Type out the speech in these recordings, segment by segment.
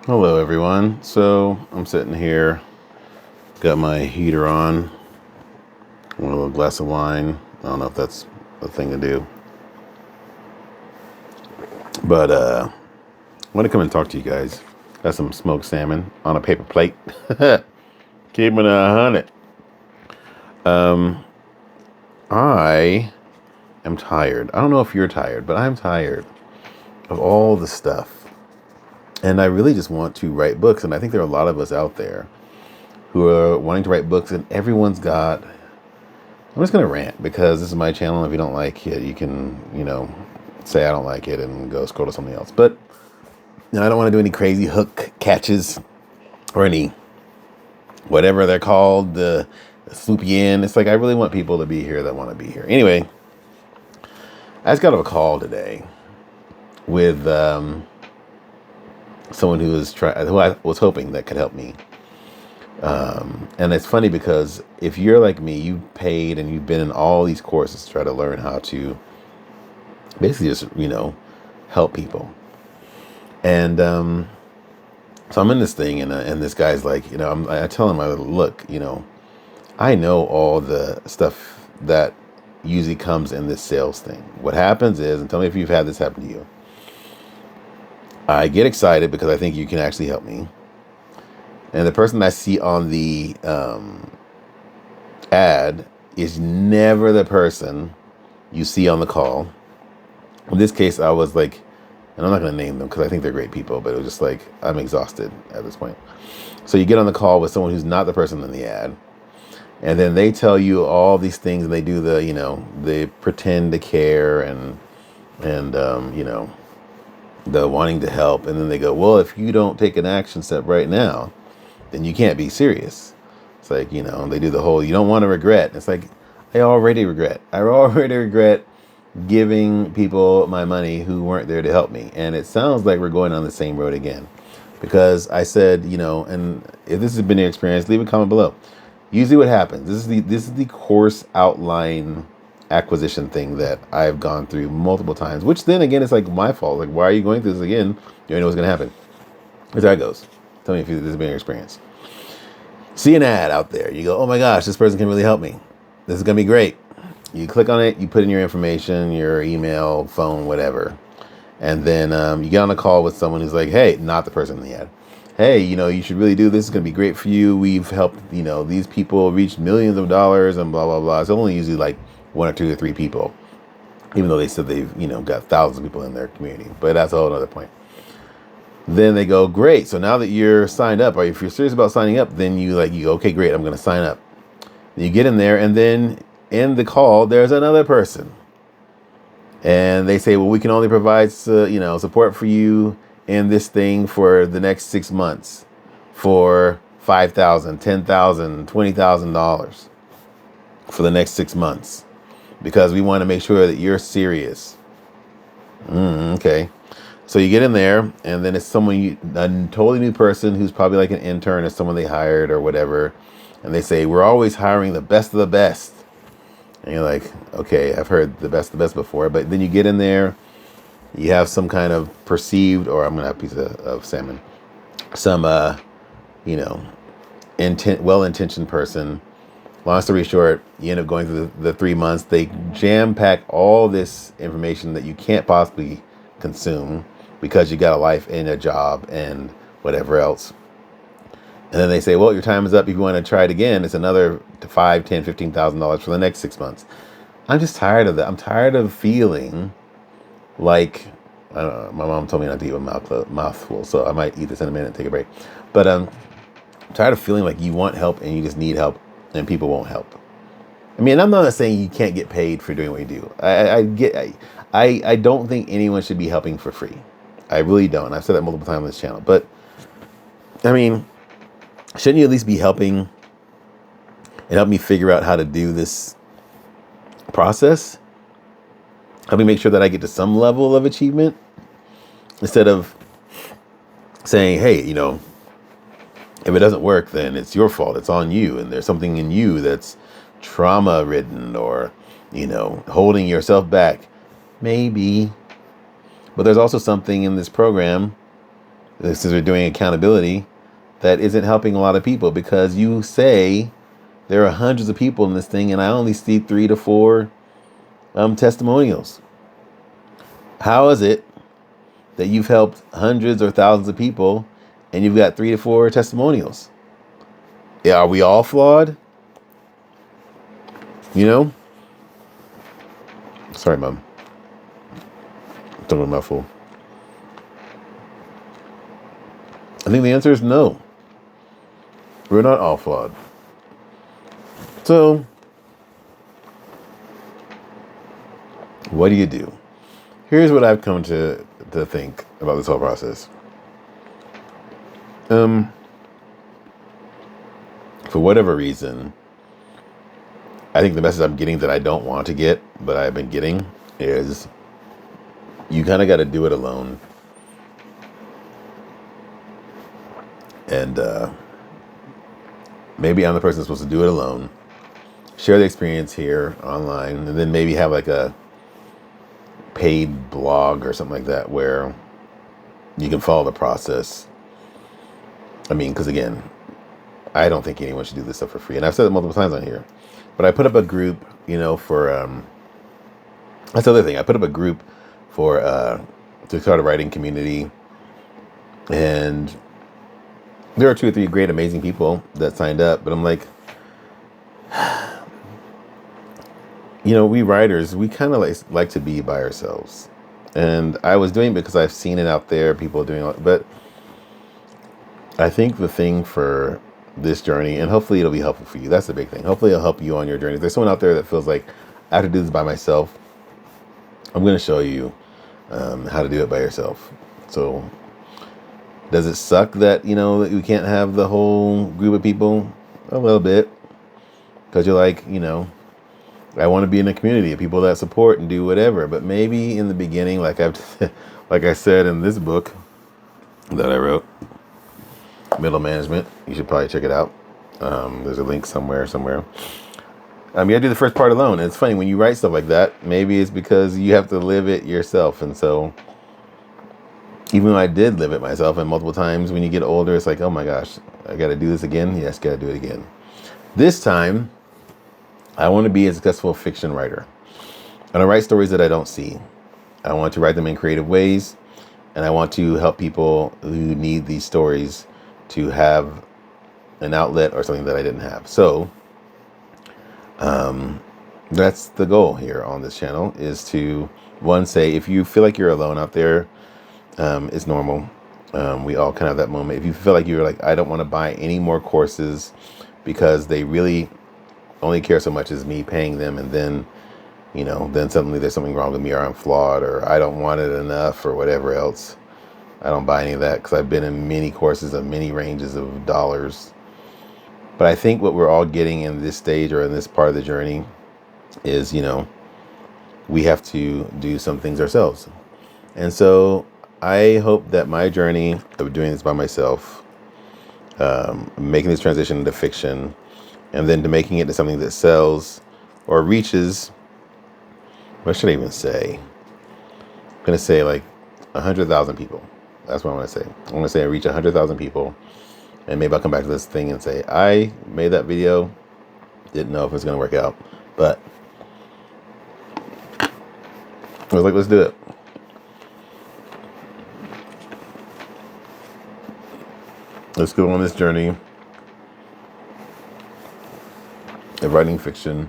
Hello, everyone. So I'm sitting here, got my heater on, want a little glass of wine. I don't know if that's a thing to do, but I want to come and talk to you guys. Got some smoked salmon on a paper plate. Keeping it 100. I am tired. I don't know if you're tired, but I'm tired of all the stuff, and I really just want to write books. And I think there are a lot of us out there who are wanting to write books, and everyone's got. I'm just gonna rant because this is my channel. If you don't like it, you can, say I don't like it and go scroll to something else. But I don't want to do any crazy hook catches or any whatever they're called, the swoop you in. It's like I really want people to be here that want to be here. Anyway, I just got a call today with someone who I was hoping that could help me. And it's funny because if you're like me, you've paid and you've been in all these courses to try to learn how to basically just, help people. And so I'm in this thing, and this guy's like, I tell him, look, I know all the stuff that usually comes in this sales thing. What happens is, and tell me if you've had this happen to you, I get excited because I think you can actually help me. And the person I see on the ad is never the person you see on the call. In this case, I was like, and I'm not going to name them because I think they're great people, but it was just like, I'm exhausted at this point. So you get on the call with someone who's not the person in the ad, and then they tell you all these things, and they do they pretend to care and the wanting to help, and then they go, well, if you don't take an action step right now, then you can't be serious. It's like, they do the whole, you don't want to regret. It's like, I already regret giving people my money who weren't there to help me. And it sounds like we're going on the same road again, because I said, and if this has been your experience, leave a comment below. Usually what happens, this is the course outline acquisition thing that I've gone through multiple times, which then again, it's like my fault. Like, why are you going through this again? You already know what's going to happen. Here's how it goes. Tell me if this has been your experience. See an ad out there. You go, oh my gosh, this person can really help me. This is going to be great. You click on it. You put in your information, your email, phone, whatever. And then you get on a call with someone who's like, hey, not the person in the ad. Hey, you should really do this. It's going to be great for you. We've helped, these people reach millions of dollars and blah, blah, blah. It's only usually like 1 or 2 or 3 people, even though they said they've, got thousands of people in their community. But that's a whole other point. Then they go, great. So now that you're signed up, or if you're serious about signing up, then you go, okay, great, I'm going to sign up. You get in there, and then in the call, there's another person. And they say, well, we can only provide, support for you in this thing for the next 6 months for $5,000, $10,000, $20,000 for the next 6 months, because we want to make sure that you're serious. Okay. So you get in there, and then it's a totally new person who's probably like an intern or someone they hired or whatever. And they say, we're always hiring the best of the best. And you're like, okay, I've heard the best of the best before. But then you get in there, you have some kind of perceived, or I'm going to have a piece of salmon, some, well-intentioned person. Long story short, you end up going through the 3 months. They jam-pack all this information that you can't possibly consume because you got a life and a job and whatever else. And then they say, well, your time is up. If you want to try it again, it's another $5,000, $10,000, $15,000 for the next 6 months. I'm just tired of that. I'm tired of feeling like, I don't know, my mom told me not to eat a mouthful, so I might eat this in a minute and take a break. But I'm tired of feeling like you want help and you just need help and people won't help. I mean, I'm not saying you can't get paid for doing what you do. I don't think anyone should be helping for free. I really don't. I've said that multiple times on this channel. But, I mean, shouldn't you at least be helping and help me figure out how to do this process? Help me make sure that I get to some level of achievement, instead of saying, hey, if it doesn't work, then it's your fault. It's on you. And there's something in you that's trauma ridden or, holding yourself back. Maybe. But there's also something in this program This is we're doing accountability that isn't helping a lot of people because you say there are hundreds of people in this thing and I only see 3 to 4 testimonials. How is it that you've helped hundreds or thousands of people and you've got 3 to 4 testimonials? Yeah, are we all flawed? You know? Sorry, Mom. Don't my mouthful. I think the answer is no. We're not all flawed. So, what do you do? Here's what I've come to think about this whole process. For whatever reason, I think the message I'm getting that I don't want to get, but I've been getting, is you kind of got to do it alone. And maybe I'm the person that's supposed to do it alone, share the experience here online, and then maybe have like a paid blog or something like that where you can follow the process. I mean, because again, I don't think anyone should do this stuff for free. And I've said it multiple times on here. But I put up a group, for... that's the other thing. I put up a group for... to start a writing community. And there are 2 or 3 great, amazing people that signed up. But I'm like... we writers, we kind of like to be by ourselves. And I was doing it because I've seen it out there, people doing it. But I think the thing for this journey, and hopefully it'll be helpful for you. That's the big thing. Hopefully it'll help you on your journey. If there's someone out there that feels like I have to do this by myself, I'm going to show you how to do it by yourself. So does it suck that, that we can't have the whole group of people? A little bit. Because you're like, I want to be in a community of people that support and do whatever. But maybe in the beginning, like I said in this book that I wrote, Middle Management, you should probably check it out. There's a link somewhere. You gotta do the first part alone. And it's funny when you write stuff like that, maybe it's because you have to live it yourself. And so even though I did live it myself, and multiple times when you get older, it's like, oh my gosh, I gotta do this again. Yes, gotta do it again. This time, I want to be a successful fiction writer. And I write stories that I don't see. I want to write them in creative ways. And I want to help people who need these stories to have an outlet or something that I didn't have. So that's the goal here on this channel, is to, one, say, if you feel like you're alone out there, it's normal. We all kind of have that moment. If you feel like you're like, I don't want to buy any more courses because they really only care so much as me paying them, and then, then suddenly there's something wrong with me, or I'm flawed, or I don't want it enough, or whatever else. I don't buy any of that because I've been in many courses of many ranges of dollars. But I think what we're all getting in this stage or in this part of the journey is, we have to do some things ourselves. And so I hope that my journey of doing this by myself, making this transition into fiction, and then to making it to something that sells or reaches, what should I even say? I'm going to say like 100,000 people. That's what I want to say. I want to say I reach 100,000 people, and maybe I'll come back to this thing and say, I made that video, didn't know if it's going to work out, but I was like, let's do it. Let's go on this journey of writing fiction,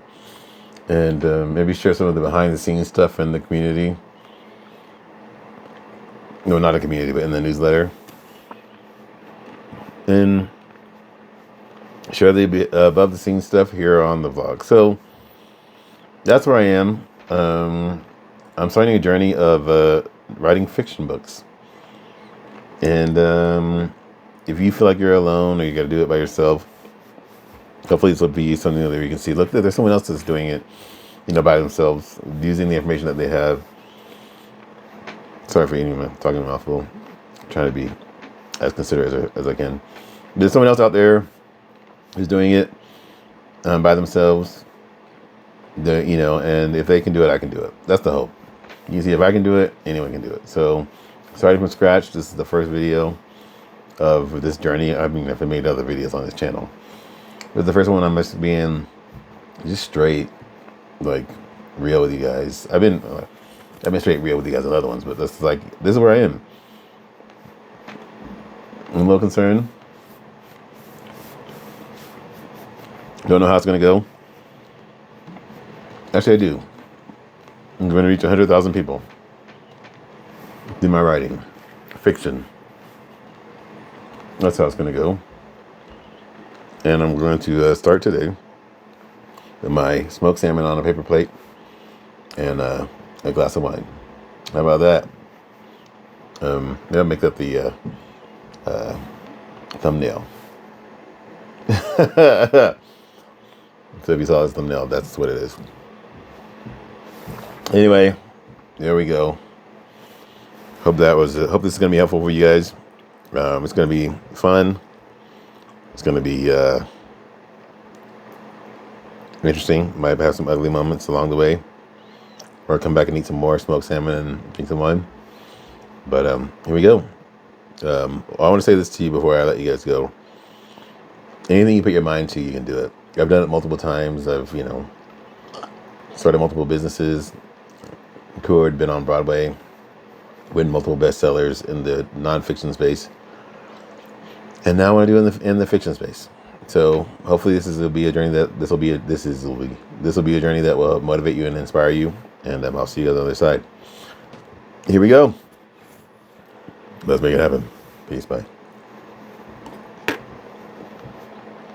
and maybe share some of the behind the scenes stuff in the community. No, not a community, but in the newsletter. And share the above the scenes stuff here on the vlog. So that's where I am. I'm starting a journey of writing fiction books. And if you feel like you're alone or you got to do it by yourself, hopefully this will be something that you can see. Look, there's someone else that's doing it, by themselves, using the information that they have. Sorry for talking a mouthful. I'm trying to be as considerate as I can. There's someone else out there who's doing it by themselves. And if they can do it, I can do it. That's the hope. You see, if I can do it, anyone can do it. So, starting from scratch, this is the first video. of this journey. I mean, I've made other videos on this channel, but the first one I'm just being just straight, like, real with you guys. I've been straight real with you guys in other ones, but this is where I am. I'm a little concerned. Don't know how it's gonna go. Actually, I do. I'm going to reach 100,000 people through my writing, fiction. That's how it's going to go. And I'm going to start today with my smoked salmon on a paper plate and a glass of wine. How about that? That'll make up the thumbnail. So if you saw this thumbnail, that's what it is. Anyway, there we go. Hope this is gonna be helpful for you guys. It's gonna be fun. It's gonna be interesting. Might have some ugly moments along the way, or come back and eat some more smoked salmon and drink some wine. But here we go. I want to say this to you before I let you guys go. Anything you put your mind to, you can do it. I've done it multiple times. I've started multiple businesses. Toured, been on Broadway, win multiple bestsellers in the nonfiction space, and now I want to do in the fiction space. So hopefully this will be a journey that will be a journey that will motivate you and inspire you. And I'll see you on the other side. Here we go. Let's make it happen. Peace. Bye.